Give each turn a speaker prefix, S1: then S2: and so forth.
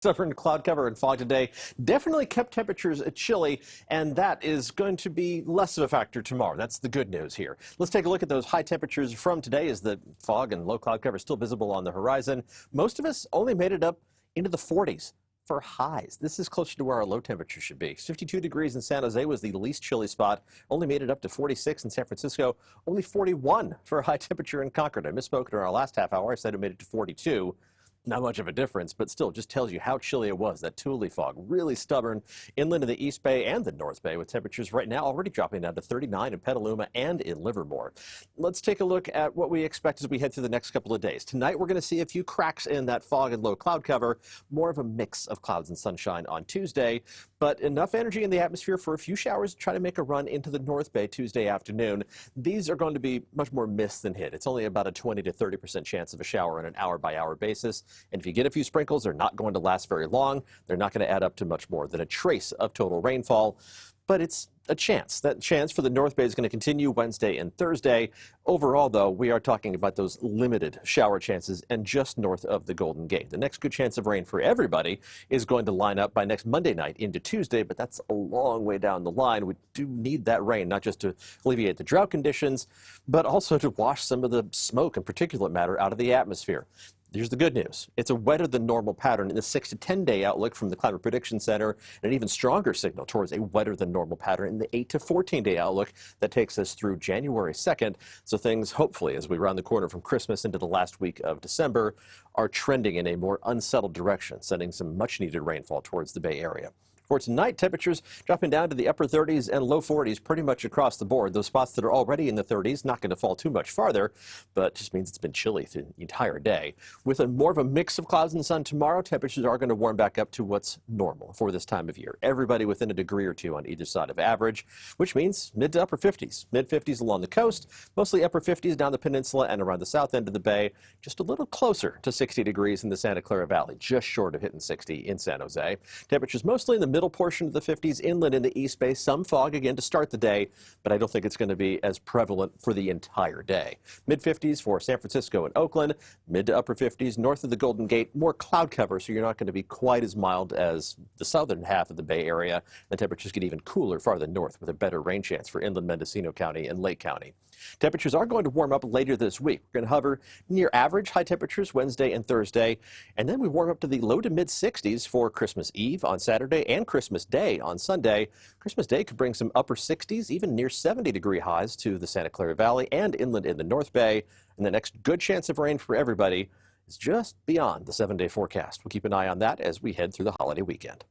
S1: Stubborn cloud cover and fog today definitely kept temperatures chilly, and that is going to be less of a factor tomorrow. That's the good news here. Let's take a look at those high temperatures from today as the fog and low cloud cover still visible on the horizon. Most of us only made it up into the 40s for highs. This is closer to where our low temperature should be. 52 degrees in San Jose was the least chilly spot. Only made it up to 46 in San Francisco. Only 41 for a high temperature in Concord. I misspoke in our last half hour. I said it made it to 42. Not much of a difference, but still just tells you how chilly it was. That Tule fog really stubborn inland of the East Bay and the North Bay, with temperatures right now already dropping down to 39 in Petaluma and in Livermore. Let's take a look at what we expect as we head through the next couple of days. Tonight we're going to see a few cracks in that fog and low cloud cover, more of a mix of clouds and sunshine on Tuesday, but enough energy in the atmosphere for a few showers to try to make a run into the North Bay Tuesday afternoon. These are going to be much more miss than hit. It's only about a 20 to 30% chance of a shower on an hour-by-hour basis. And if you get a few sprinkles, they're not going to last very long. They're not going to add up to much more than a trace of total rainfall. But it's a chance. That chance for the North Bay is going to continue Wednesday and Thursday. Overall, though, we are talking about those limited shower chances and just north of the Golden Gate. The next good chance of rain for everybody is going to line up by next Monday night into Tuesday, but that's a long way down the line. We do need that rain, not just to alleviate the drought conditions, but also to wash some of the smoke and particulate matter out of the atmosphere. Here's the good news. It's a wetter than normal pattern in the 6 to 10 day outlook from the Climate Prediction Center, and an even stronger signal towards a wetter than normal pattern in the 8 to 14 day outlook that takes us through January 2nd. So things, hopefully, as we round the corner from Christmas into the last week of December, are trending in a more unsettled direction, sending some much needed rainfall towards the Bay Area. For tonight, temperatures dropping down to the upper 30s and low 40s pretty much across the board. Those spots that are already in the 30s not going to fall too much farther, but just means it's been chilly through the entire day. With more of a mix of clouds and sun tomorrow, temperatures are going to warm back up to what's normal for this time of year. Everybody within a degree or two on either side of average, which means mid to upper 50s. Mid 50s along the coast, mostly upper 50s down the peninsula and around the south end of the bay. Just a little closer to 60 degrees in the Santa Clara Valley, just short of hitting 60 in San Jose. Temperatures mostly in the middle portion of the 50s inland in the East Bay. Some fog again to start the day, but I don't think it's going to be as prevalent for the entire day. Mid 50s for San Francisco and Oakland, mid to upper 50s north of the Golden Gate. More cloud cover, so you're not going to be quite as mild as the southern half of the Bay Area. The temperatures get even cooler farther north with a better rain chance for inland Mendocino County and Lake County. Temperatures are going to warm up later this week. We're going to hover near average high temperatures Wednesday and Thursday, and then we warm up to the low to mid 60s for Christmas Eve on Saturday and Christmas Day on Sunday. Christmas Day could bring some upper 60s, even near 70-degree highs to the Santa Clara Valley and inland in the North Bay. And the next good chance of rain for everybody is just beyond the 7-day forecast. We'll keep an eye on that as we head through the holiday weekend.